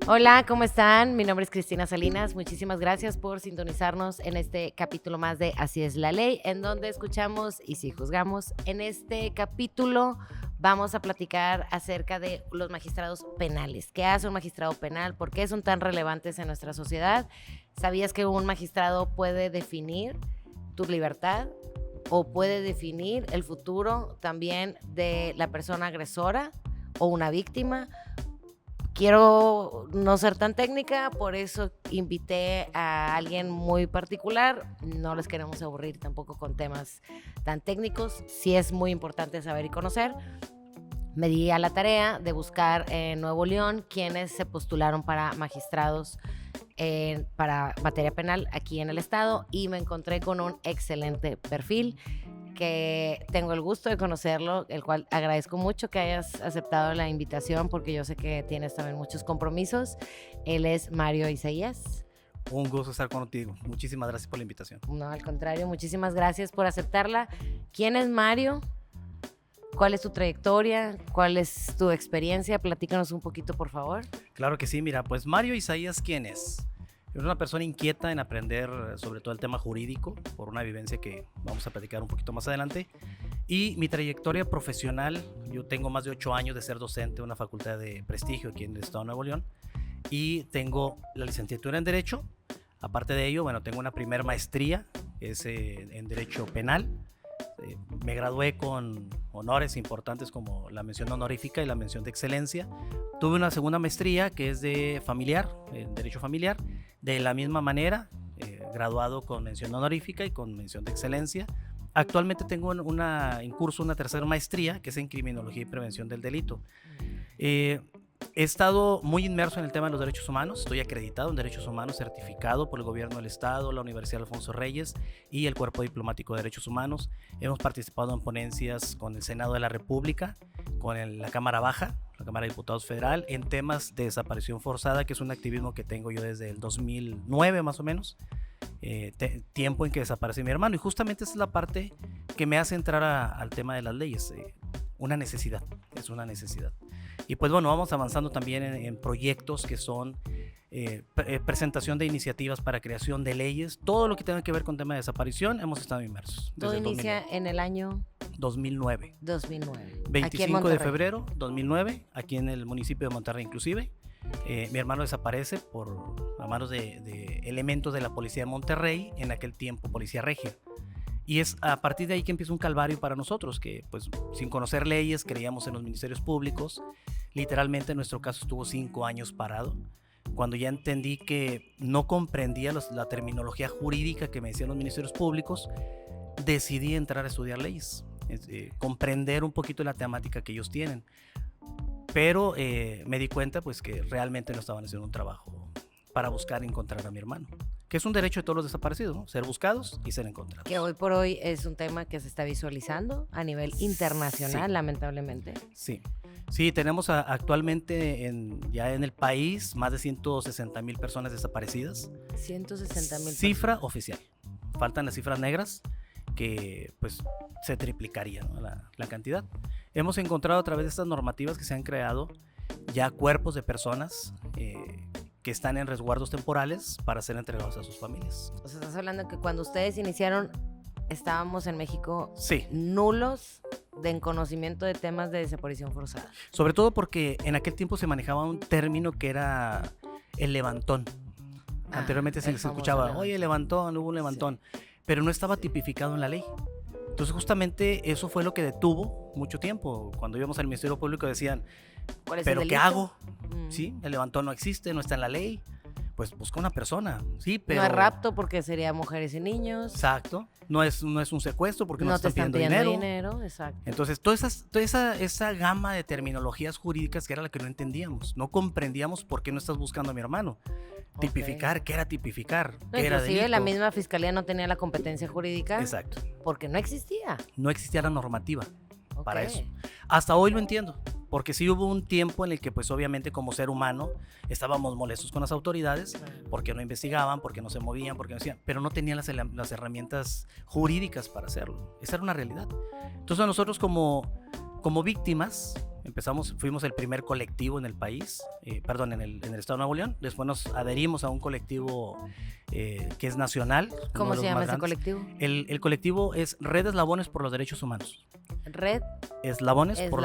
Hola, ¿cómo están? Mi nombre es Cristina Salinas. Muchísimas gracias por sintonizarnos en este capítulo más de Así es la ley, en donde escuchamos y sí juzgamos. En este capítulo vamos a platicar acerca de los magistrados penales. ¿Qué hace un magistrado penal? ¿Por qué son tan relevantes en nuestra sociedad? ¿Sabías que un magistrado puede definir tu libertad o puede definir el futuro también de la persona agresora o una víctima? Quiero no ser tan técnica, por eso invité a alguien muy particular. No les queremos aburrir tampoco con temas tan técnicos. Sí es muy importante saber y conocer. Me di a la tarea de buscar en Nuevo León quienes se postularon para magistrados para materia penal aquí en el estado y me encontré con un excelente perfil que tengo el gusto de conocerlo, el cual agradezco mucho que hayas aceptado la invitación porque yo sé que tienes también muchos compromisos. Él es Mario Isaías. Un gusto estar contigo. Muchísimas gracias por la invitación. No, al contrario, muchísimas gracias por aceptarla. ¿Quién es Mario? ¿Cuál es tu trayectoria? ¿Cuál es tu experiencia? Platícanos un poquito, por favor. Claro que sí, mira, pues Mario Isaías, ¿quién es? Es una persona inquieta en aprender sobre todo el tema jurídico, por una vivencia que vamos a platicar un poquito más adelante. Y mi trayectoria profesional, yo tengo más de 8 años de ser docente de una facultad de prestigio aquí en el estado de Nuevo León y tengo la licenciatura en Derecho. Aparte de ello, bueno, tengo una primer maestría, es en Derecho Penal. Me gradué con honores importantes como la mención honorífica y la mención de excelencia. Tuve una segunda maestría que es de familiar, en Derecho Familiar, de la misma manera, graduado con mención honorífica y con mención de excelencia. Actualmente tengo en curso una tercera maestría que es en Criminología y Prevención del Delito. He estado muy inmerso en el tema de los derechos humanos, estoy acreditado en derechos humanos, certificado por el gobierno del estado, la Universidad Alfonso Reyes y el Cuerpo Diplomático de Derechos Humanos. Hemos participado en ponencias con el Senado de la República, con la Cámara Baja, la Cámara de Diputados Federal, en temas de desaparición forzada, que es un activismo que tengo yo desde el 2009 más o menos, tiempo en que desaparece mi hermano. Y justamente esa es la parte que me hace entrar al tema de las leyes, una necesidad, es una necesidad. Y pues bueno, vamos avanzando también en proyectos que son presentación de iniciativas para creación de leyes, todo lo que tenga que ver con tema de desaparición, hemos estado inmersos. Todo inicia en el año 2009. 2009. 25 de febrero 2009, aquí en el municipio de Monterrey inclusive. Mi hermano desaparece a manos de elementos de la policía de Monterrey, en aquel tiempo policía regia. Y es a partir de ahí que empieza un calvario para nosotros, que pues sin conocer leyes creíamos en los ministerios públicos. Literalmente en nuestro caso estuvo 5 años parado. Cuando ya entendí que no comprendía la terminología jurídica que me decían los ministerios públicos, decidí entrar a estudiar leyes, comprender un poquito la temática que ellos tienen. Pero me di cuenta pues que realmente no estaban haciendo un trabajo para buscar y encontrar a mi hermano, que es un derecho de todos los desaparecidos, ¿no? Ser buscados y ser encontrados. Que hoy por hoy es un tema que se está visualizando a nivel internacional, sí. Lamentablemente. Sí, tenemos actualmente ya en el país más de 160,000 personas desaparecidas. 160,000. Cifra oficial. Faltan las cifras negras que pues se triplicaría, ¿no? la cantidad. Hemos encontrado a través de estas normativas que se han creado ya cuerpos de personas que están en resguardos temporales para ser entregados a sus familias. O sea, estás hablando que cuando ustedes iniciaron estábamos en México sí. nulos de conocimiento de temas de desaparición forzada. Sobre todo porque en aquel tiempo se manejaba un término que era el levantón. Anteriormente se les escuchaba, oye, levantón, hubo un levantón, sí. Pero no estaba tipificado en la ley. Entonces justamente eso fue lo que detuvo mucho tiempo. Cuando íbamos al Ministerio Público decían, ¿pero qué hago? ¿Sí? El levantón no existe, no está en la ley. Pues busca una persona, sí, pero... No es rapto porque sería mujeres y niños. Exacto. No es un secuestro porque no te están pidiendo dinero. Exacto. Entonces, toda esa gama de terminologías jurídicas que era la que no entendíamos. No comprendíamos por qué no estás buscando a mi hermano. Tipificar, ¿qué era tipificar? ¿Qué era delito? Inclusive la misma fiscalía no tenía la competencia jurídica. Exacto. Porque no existía. No existía la normativa para eso. Hasta hoy lo entiendo. Porque sí hubo un tiempo en el que pues obviamente como ser humano estábamos molestos con las autoridades porque no investigaban, porque no se movían, porque no hacían, pero no tenían las herramientas jurídicas para hacerlo. Esa era una realidad. Entonces nosotros como víctimas Fuimos el primer colectivo en el país, en el estado de Nuevo León. Después nos adherimos a un colectivo que es nacional. ¿Cómo se llama ese colectivo? El colectivo es Red Eslabones por los Derechos Humanos. Red Eslabones por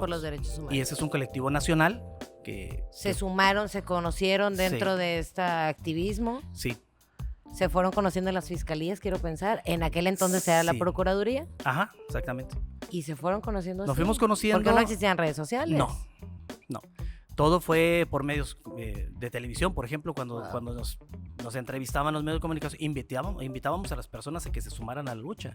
los Derechos Humanos. Y ese es un colectivo nacional que... ¿Se sumaron, se conocieron dentro de este activismo? Sí. ¿Se fueron conociendo en las fiscalías, quiero pensar? ¿En aquel entonces era la Procuraduría? Ajá, exactamente. ¿Y se fueron conociendo así? Nos fuimos conociendo... ¿Porque no existían redes sociales? No. Todo fue por medios de televisión, por ejemplo, cuando nos entrevistaban los medios de comunicación, invitábamos a las personas a que se sumaran a la lucha.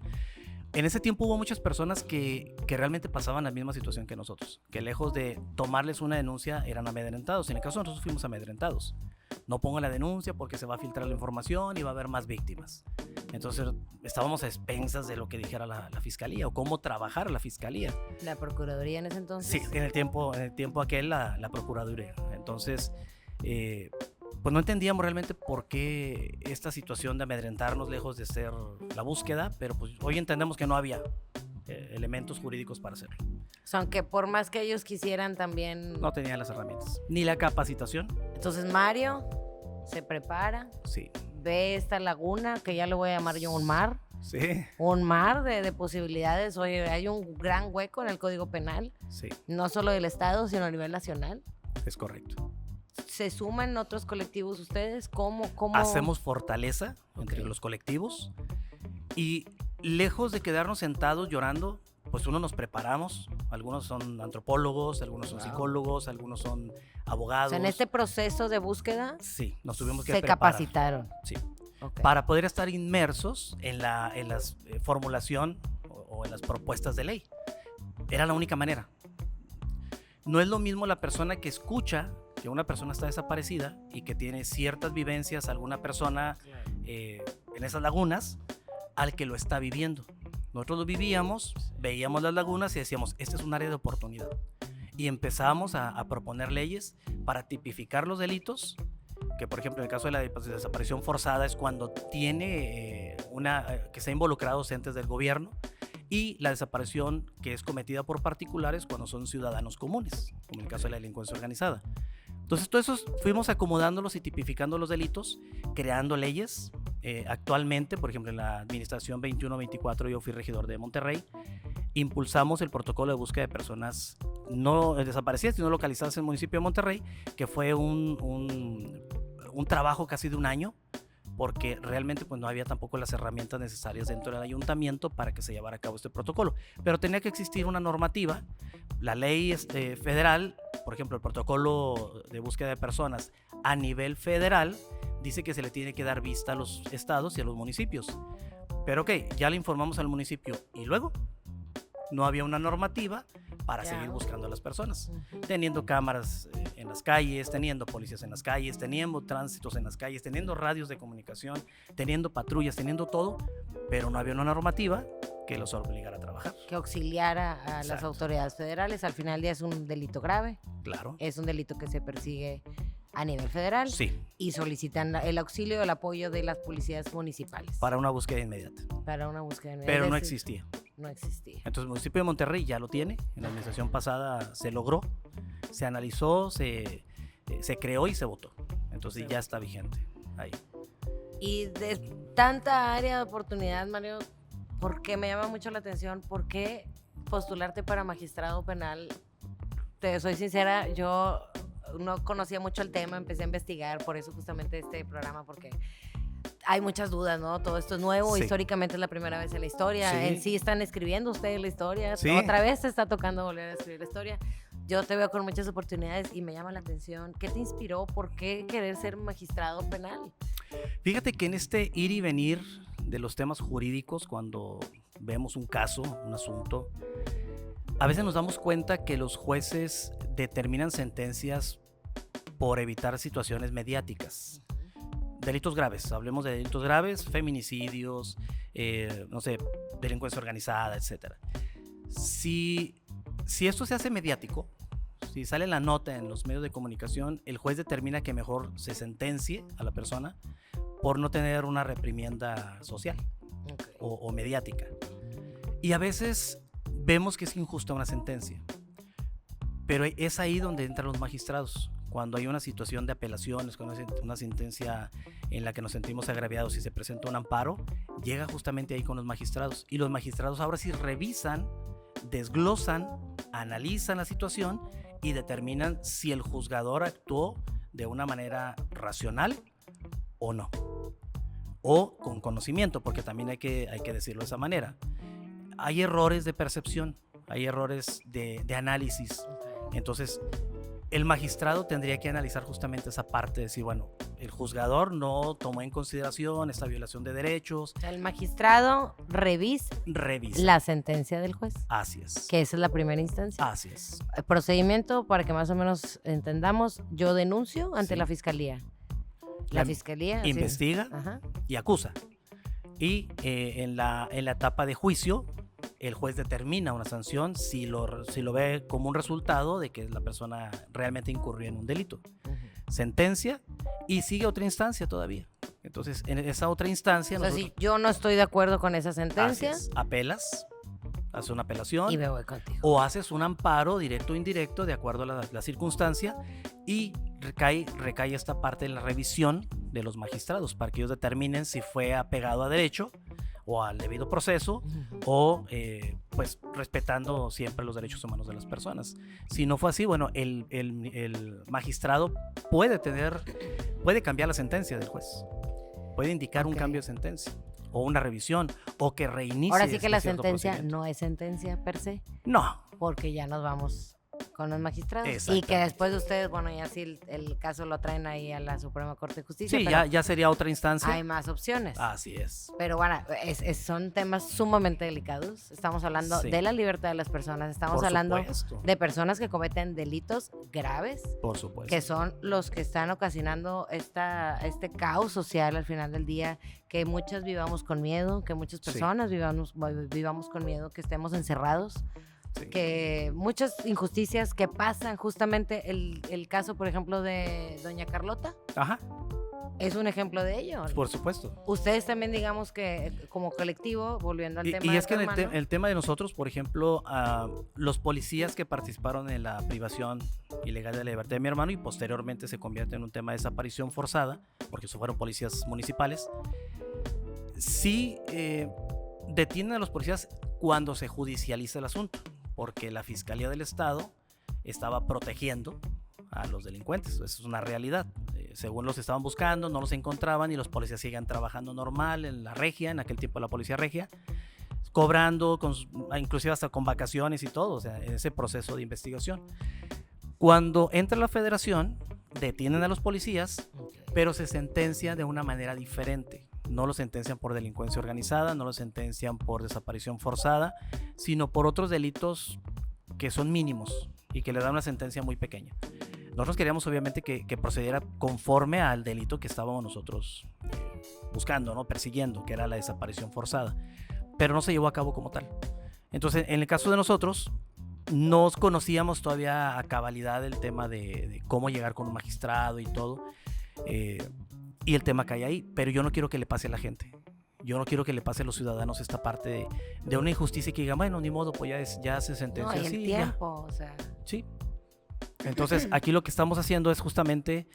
En ese tiempo hubo muchas personas que realmente pasaban la misma situación que nosotros, que lejos de tomarles una denuncia eran amedrentados. En el caso de nosotros fuimos amedrentados. No pongo la denuncia porque se va a filtrar la información y va a haber más víctimas. Entonces estábamos a expensas de lo que dijera la fiscalía o cómo trabajar la fiscalía. ¿La Procuraduría en ese entonces? Sí, en el tiempo aquel la Procuraduría. Entonces, pues no entendíamos realmente por qué esta situación de amedrentarnos lejos de ser la búsqueda, pero pues hoy entendemos que no había elementos jurídicos para hacerlo. O sea, aunque por más que ellos quisieran también... No tenían las herramientas, ni la capacitación. Entonces Mario se prepara, sí, ve esta laguna, que ya le voy a llamar yo un mar. Sí. Un mar de posibilidades. Oye, hay un gran hueco en el Código Penal, sí, no solo del Estado, sino a nivel nacional. Es correcto. ¿Se suman otros colectivos ustedes? ¿Cómo? Hacemos fortaleza entre los colectivos y lejos de quedarnos sentados llorando, pues uno nos preparamos. Algunos son antropólogos, algunos son psicólogos, algunos son abogados. O sea, en este proceso de búsqueda, sí, nos tuvimos que se preparar. Capacitaron. Sí. Okay. Para poder estar inmersos en la formulación o en las propuestas de ley. Era la única manera. No es lo mismo la persona que escucha que una persona está desaparecida y que tiene ciertas vivencias, alguna persona en esas lagunas, al que lo está viviendo. Nosotros lo vivíamos, veíamos las lagunas y decíamos, este es un área de oportunidad. Y empezamos a proponer leyes para tipificar los delitos, que por ejemplo en el caso de la desaparición forzada es cuando tiene que se ha involucrado entes del gobierno, y la desaparición que es cometida por particulares cuando son ciudadanos comunes, como en el caso de la delincuencia organizada. Entonces, todos esos fuimos acomodándolos y tipificando los delitos, creando leyes. Actualmente, por ejemplo, en la administración 21-24, yo fui regidor de Monterrey, impulsamos el protocolo de búsqueda de personas no desaparecidas, sino localizadas en el municipio de Monterrey, que fue un trabajo casi de un año, porque realmente pues no había tampoco las herramientas necesarias dentro del ayuntamiento para que se llevara a cabo este protocolo. Pero tenía que existir una normativa, la ley federal, por ejemplo, el protocolo de búsqueda de personas a nivel federal dice que se le tiene que dar vista a los estados y a los municipios. Pero ok, ya le informamos al municipio y luego no había una normativa para seguir buscando a las personas, teniendo cámaras en las calles, teniendo policías en las calles, teniendo tránsitos en las calles, teniendo radios de comunicación, teniendo patrullas, teniendo todo, pero no había una normativa que los obligara a trabajar. Que auxiliara a las autoridades federales. Al final del día es un delito grave. Claro. Es un delito que se persigue a nivel federal. Sí. Y solicitan el auxilio y el apoyo de las policías municipales. Para una búsqueda inmediata. Para una búsqueda inmediata. Pero no existía. No existía. Entonces el municipio de Monterrey ya lo tiene. En la administración pasada se logró, se analizó, se creó y se votó. Entonces ya está vigente ahí. Y de tanta área de oportunidad, Mario, ¿por qué me llama mucho la atención? ¿Por qué postularte para magistrado penal? Te soy sincera, yo no conocía mucho el tema, empecé a investigar, por eso justamente este programa, porque hay muchas dudas, ¿no? Todo esto es nuevo, históricamente es la primera vez en la historia, en sí están escribiendo ustedes la historia, otra vez se está tocando volver a escribir la historia. Yo te veo con muchas oportunidades y me llama la atención. ¿Qué te inspiró? ¿Por qué querer ser magistrado penal? Fíjate que en este ir y venir de los temas jurídicos, cuando vemos un caso, un asunto, a veces nos damos cuenta que los jueces determinan sentencias por evitar situaciones mediáticas. Delitos graves, hablemos de delitos graves, feminicidios, no sé, delincuencia organizada, etc. Si esto se hace mediático, si sale la nota en los medios de comunicación, el juez determina que mejor se sentencie a la persona por no tener una reprimienda social o mediática. Y a veces vemos que es injusta una sentencia. Pero es ahí donde entran los magistrados. Cuando hay una situación de apelaciones, cuando hay una sentencia en la que nos sentimos agraviados y se presenta un amparo, llega justamente ahí con los magistrados. Y los magistrados ahora sí revisan, desglosan, analizan la situación y determinan si el juzgador actuó de una manera racional o no. O con conocimiento, porque también hay que decirlo de esa manera. Hay errores de percepción, hay errores de análisis. Entonces, el magistrado tendría que analizar justamente esa parte, de decir, bueno, el juzgador no tomó en consideración esta violación de derechos. O sea, el magistrado revisa la sentencia del juez. Así es. Que esa es la primera instancia. Así es. El procedimiento, para que más o menos entendamos, yo denuncio ante la fiscalía. La fiscalía investiga y acusa. Y en la etapa de juicio, el juez determina una sanción si lo ve como un resultado de que la persona realmente incurrió en un delito. Sentencia y sigue otra instancia todavía. Entonces, en esa otra instancia... O sea, si yo no estoy de acuerdo con esa sentencia... Apelas, haces una apelación... Y me voy contigo. O haces un amparo directo o indirecto de acuerdo a la circunstancia y recae esta parte de la revisión de los magistrados para que ellos determinen si fue apegado a derecho o al debido proceso o pues respetando siempre los derechos humanos de las personas. Si no fue así, bueno, el magistrado puede cambiar la sentencia del juez, puede indicar un cambio de sentencia o una revisión o que reinicie. Ahora sí que la sentencia no es sentencia per se. No. Porque ya nos vamos con los magistrados. Y que después de ustedes, bueno, ya sí el caso lo traen ahí a la Suprema Corte de Justicia. Sí, ya sería otra instancia. Hay más opciones. Así es. Pero bueno, son temas sumamente delicados. Estamos hablando de la libertad de las personas. Estamos hablando de personas que cometen delitos graves. Por supuesto. Que son los que están ocasionando este caos social al final del día. Que muchas vivamos con miedo, que muchas personas vivamos con miedo, que estemos encerrados. Sí. Que muchas injusticias que pasan, justamente el caso, por ejemplo, de doña Carlota. Ajá. Es un ejemplo de ello. Por supuesto. Ustedes también, digamos que como colectivo, volviendo al tema. Y es que el tema de nosotros, por ejemplo, los policías que participaron en la privación ilegal de la libertad de mi hermano y posteriormente se convierte en un tema de desaparición forzada, porque eso fueron policías municipales, sí detienen a los policías cuando se judicializa el asunto, porque la Fiscalía del Estado estaba protegiendo a los delincuentes. Eso es una realidad. Según los estaban buscando, no los encontraban y los policías siguen trabajando normal en la regia, en aquel tiempo la policía regia, cobrando, inclusive hasta con vacaciones y todo, o sea, en ese proceso de investigación. Cuando entra la federación, detienen a los policías, pero se sentencia de una manera diferente. No lo sentencian por delincuencia organizada, no lo sentencian por desaparición forzada, sino por otros delitos que son mínimos y que le dan una sentencia muy pequeña. Nosotros queríamos obviamente que procediera conforme al delito que estábamos nosotros buscando, ¿no? Persiguiendo, que era la desaparición forzada, pero no se llevó a cabo como tal. Entonces, en el caso de nosotros, no conocíamos todavía a cabalidad el tema de cómo llegar con un magistrado y todo, y el tema cae ahí, pero yo no quiero que le pase a la gente. Yo no quiero que le pase a los ciudadanos esta parte de una injusticia y que digan, bueno, ni modo, pues ya se sentenció. No, y el tiempo, o sea. Sí. Entonces, aquí lo que estamos haciendo es justamente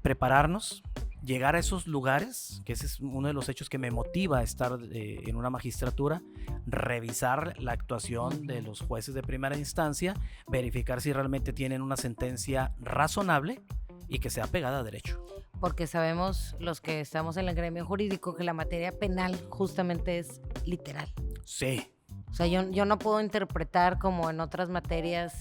prepararnos, llegar a esos lugares, que ese es uno de los hechos que me motiva a estar en una magistratura, revisar la actuación de los jueces de primera instancia, verificar si realmente tienen una sentencia razonable y que sea pegada a derecho. Porque sabemos los que estamos en el gremio jurídico que la materia penal justamente es literal. Sí. O sea, yo no puedo interpretar como en otras materias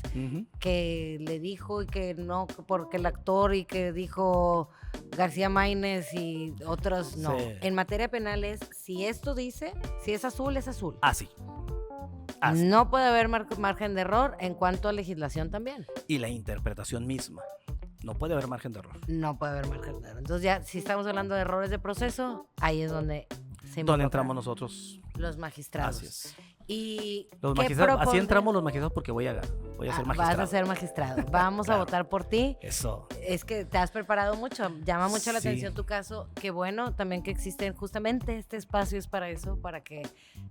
que le dijo y que no, porque el actor y que dijo García Maínez y otros, no. Sí. En materia penal es, si esto dice, si es azul, es azul. Así. No puede haber margen de error en cuanto a legislación también. Y la interpretación misma. No puede haber margen de error. No puede haber margen de error. Entonces ya, si estamos hablando de errores de proceso, ahí es donde donde entramos nosotros. Los magistrados. Así es. ¿Y Los qué magistrados, así propondrás? entramos los magistrados porque voy a ser magistrado. Vas a ser magistrado. Vamos Claro. a votar por ti. Eso. Es que te has preparado mucho, llama mucho la Sí. atención tu caso. Qué bueno también que existen justamente este espacio es para eso, para que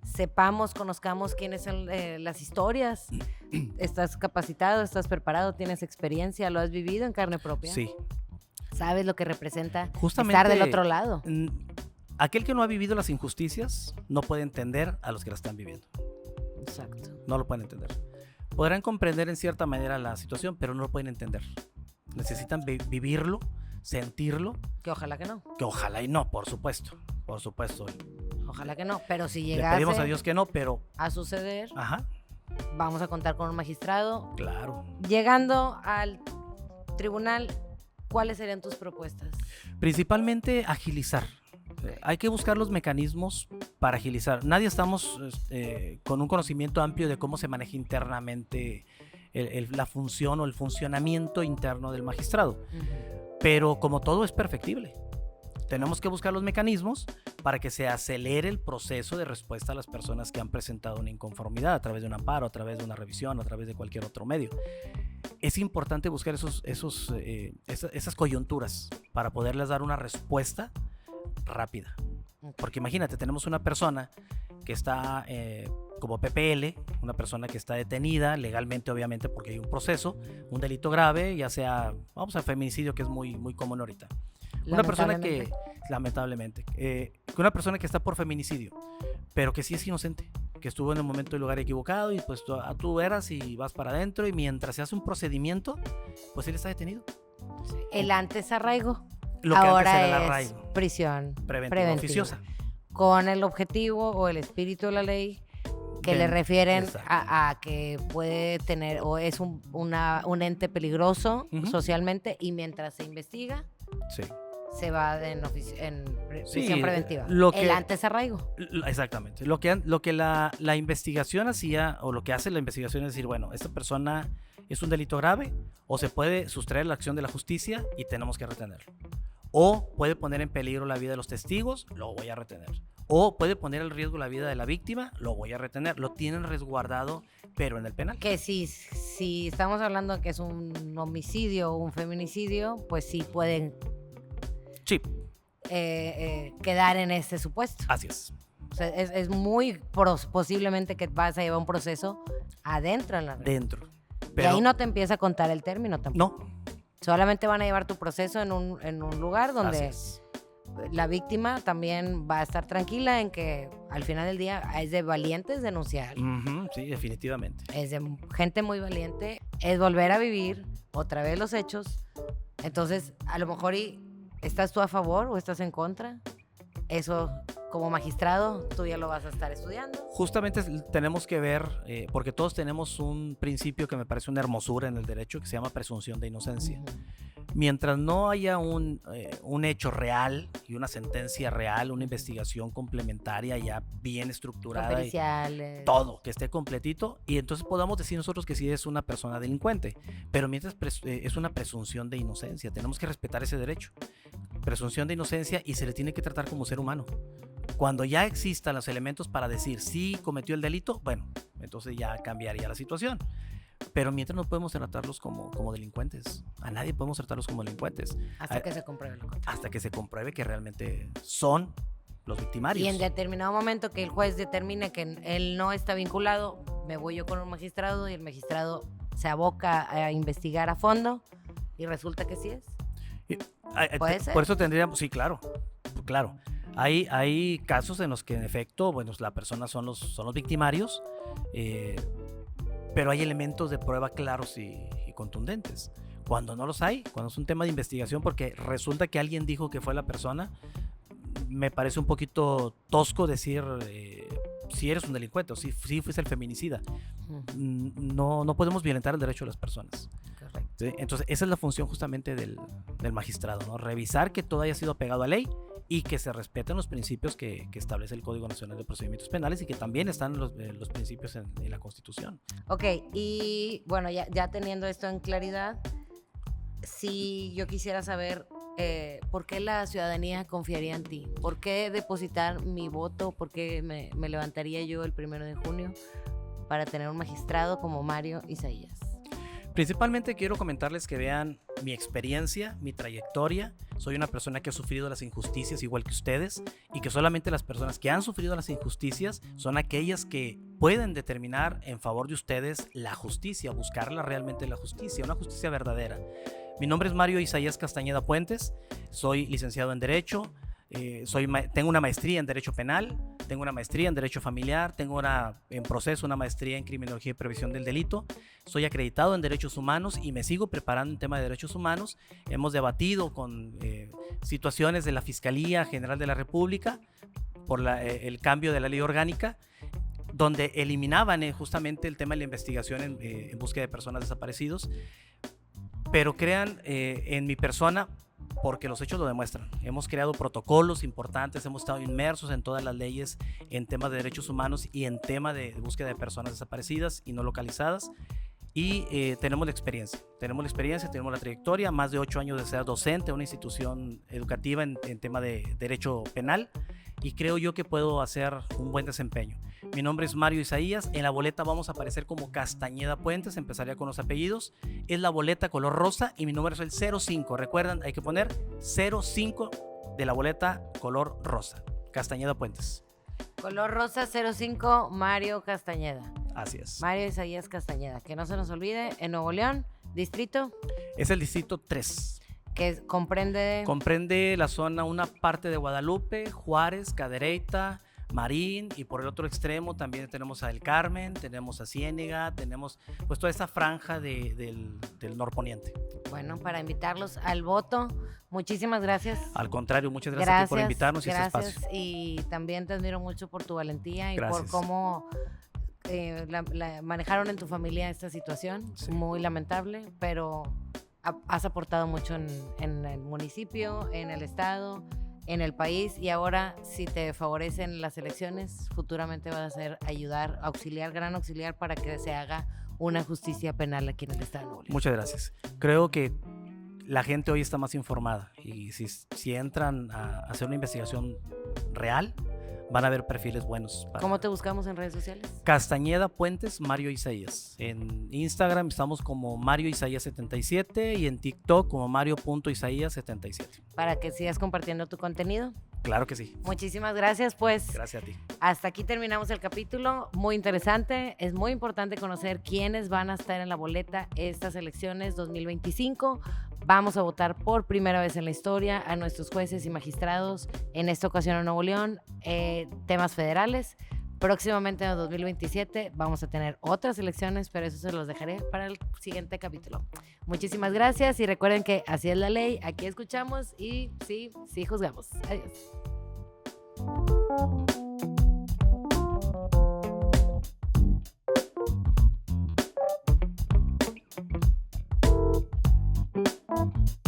sepamos, conozcamos quiénes son las historias. Estás capacitado, estás preparado, tienes experiencia, lo has vivido en carne propia. Sí. Sabes lo que representa Justamente, estar del otro lado. Aquel que no ha vivido las injusticias no puede entender a los que las están viviendo. Exacto. No lo pueden entender. Podrán comprender en cierta manera la situación, pero no lo pueden entender. Necesitan vivirlo, sentirlo, Que ojalá que no. que ojalá y no, por supuesto. Por supuesto. Ojalá que no. Pero si Le pedimos a llegase Dios que no, pero... a suceder, Ajá, vamos a contar con un magistrado. claro. Llegando al tribunal, ¿cuáles serían tus propuestas? Principalmente agilizar. Hay que buscar los mecanismos para agilizar. Nadie estamos con un conocimiento amplio de cómo se maneja internamente la función o el funcionamiento interno del magistrado. Pero como todo es perfectible. Tenemos que buscar los mecanismos para que se acelere el proceso de respuesta a las personas que han presentado una inconformidad a través de un amparo, a través de una revisión, a través de cualquier otro medio. Es importante buscar esas coyunturas para poderles dar una respuesta rápida. Porque imagínate, tenemos una persona que está como PPL, una persona que está detenida legalmente, obviamente, porque hay un proceso, un delito grave, ya sea, vamos al feminicidio, que es muy, muy común ahorita. Una persona que, lamentablemente, una persona que está por feminicidio, pero que sí es inocente, que estuvo en el momento y lugar equivocado y pues tú eras y vas para adentro y mientras se hace un procedimiento, pues él está detenido. El antes arraigo. Lo que Ahora antes era el es arraigo. prisión Preventiva oficiosa. con el objetivo o el espíritu de la ley que le Bien, refieren exacto. a que puede tener o es un ente peligroso Ujú. socialmente y mientras se investiga Sí. se va en prisión Sí, preventiva. lo El que- antes arraigo. Exactamente. Lo que la investigación hacía, o lo que hace la investigación es decir, bueno, esta persona es un delito grave, o se puede sustraer la acción de la justicia y tenemos que retenerlo. O puede poner en peligro la vida de los testigos, lo voy a retener. O puede poner en riesgo la vida de la víctima, lo voy a retener. Lo tienen resguardado, pero en el penal. Que si estamos hablando que es un homicidio o un feminicidio, pues sí pueden Sí, quedar en ese supuesto. así es. O sea, es muy posiblemente que vas a llevar un proceso adentro en la red. Dentro. Y ahí no te empieza a contar el término tampoco. No, Solamente van a llevar tu proceso en un lugar así donde es. la víctima también va a estar tranquila en que al final del día es de valientes denunciar. Ujú, sí, definitivamente. Es de gente muy valiente. Es volver a vivir otra vez los hechos. Entonces, a lo mejor ¿estás tú a favor o estás en contra? Eso, como magistrado, tú ya lo vas a estar estudiando. Justamente tenemos que ver, porque todos tenemos un principio que me parece una hermosura en el derecho, que se llama presunción de inocencia. Mientras no haya un hecho real y una sentencia real, una investigación complementaria ya bien estructurada, y Periciales. todo, que esté completito, y entonces podamos decir nosotros que sí es una persona delincuente, pero mientras es una presunción de inocencia, tenemos que respetar ese derecho. Presunción de inocencia y se le tiene que tratar como ser humano. Cuando ya existan los elementos para decir sí cometió el delito, bueno, entonces ya cambiaría la situación. Pero mientras no podemos tratarlos como delincuentes. A nadie podemos tratarlos como delincuentes. Hasta que se compruebe lo contrario. Hasta que se compruebe que realmente son los victimarios. Y en determinado momento que el juez determine que él no está vinculado, me voy yo con un magistrado y el magistrado se aboca a investigar a fondo y resulta que sí es. ¿Puede ser? Por eso tendríamos, sí, claro. Hay casos en los que en efecto, bueno, la persona son los victimarios, pero hay elementos de prueba claros y contundentes. Cuando no los hay, cuando es un tema de investigación, porque resulta que alguien dijo que fue la persona, me parece un poquito tosco decir si eres un delincuente o si fuiste el feminicida. No podemos violentar el derecho de las personas. Correcto. ¿Sí? Entonces, esa es la función justamente del magistrado, ¿no? Revisar que todo haya sido apegado a ley y que se respeten los principios que establece el Código Nacional de Procedimientos Penales y que también están los principios en la Constitución. Ok, y bueno, ya teniendo esto en claridad, si yo quisiera saber ¿por qué la ciudadanía confiaría en ti? ¿Por qué depositar mi voto? ¿Por qué me levantaría yo el 1 de junio para tener un magistrado como Mario Isaías? Principalmente quiero comentarles que vean mi experiencia, mi trayectoria. Soy una persona que ha sufrido las injusticias igual que ustedes, y que solamente las personas que han sufrido las injusticias son aquellas que pueden determinar en favor de ustedes la justicia, buscarla realmente la justicia, una justicia verdadera. Mi nombre es Mario Isaías Castañeda Puentes, soy licenciado en Derecho, tengo una maestría en Derecho Penal, tengo una maestría en Derecho Familiar, tengo en proceso una maestría en Criminología y Prevención del Delito, soy acreditado en Derechos Humanos y me sigo preparando en tema de Derechos Humanos. Hemos debatido con situaciones de la Fiscalía General de la República por el cambio de la ley orgánica, donde eliminaban justamente el tema de la investigación en búsqueda de personas desaparecidos. Pero crean en mi persona, porque los hechos lo demuestran. Hemos creado protocolos importantes, hemos estado inmersos en todas las leyes en temas de derechos humanos y en tema de búsqueda de personas desaparecidas y no localizadas. Y tenemos la experiencia, tenemos la trayectoria, más de 8 años de ser docente en una institución educativa en tema de derecho penal, y creo yo que puedo hacer un buen desempeño. Mi nombre es Mario Isaías, en la boleta vamos a aparecer como Castañeda Puentes, empezaría con los apellidos, es la boleta color rosa y mi número es el 05, recuerdan, hay que poner 05 de la boleta color rosa, Castañeda Puentes. Color rosa 05, Mario Castañeda. Así es. Mario Isaías Castañeda, que no se nos olvide, en Nuevo León, distrito. Es el distrito 3. Que comprende... Comprende la zona, una parte de Guadalupe, Juárez, Cadereyta, Marín, y por el otro extremo también tenemos a El Carmen, tenemos a Ciénega, tenemos pues toda esta franja del norponiente. Bueno, para invitarlos al voto, muchísimas gracias. Al contrario, muchas gracias a ti por invitarnos y este espacio. Y también te admiro mucho por tu valentía y gracias. Por cómo manejaron en tu familia esta situación, sí. Muy lamentable, pero has aportado mucho en el municipio, en el estado, en el país, y ahora si te favorecen las elecciones, futuramente vas a ser gran auxiliar para que se haga una justicia penal aquí en el estado de Nuevo León. Muchas gracias. Creo que la gente hoy está más informada, y si entran a hacer una investigación real, van a ver perfiles buenos. ¿Cómo te buscamos en redes sociales? Castañeda Puentes, Mario Isaías. En Instagram estamos como Mario Isaías 77 y en TikTok como Mario.Isaías 77. Para que sigas compartiendo tu contenido. Claro que sí. Muchísimas gracias, pues. Gracias a ti. Hasta aquí terminamos el capítulo. Muy interesante. Es muy importante conocer quiénes van a estar en la boleta estas elecciones 2025. Vamos a votar por primera vez en la historia a nuestros jueces y magistrados, en esta ocasión en Nuevo León, temas federales. Próximamente en el 2027 vamos a tener otras elecciones, pero eso se los dejaré para el siguiente capítulo. Muchísimas gracias y recuerden que así es la ley, aquí escuchamos y sí juzgamos. Adiós.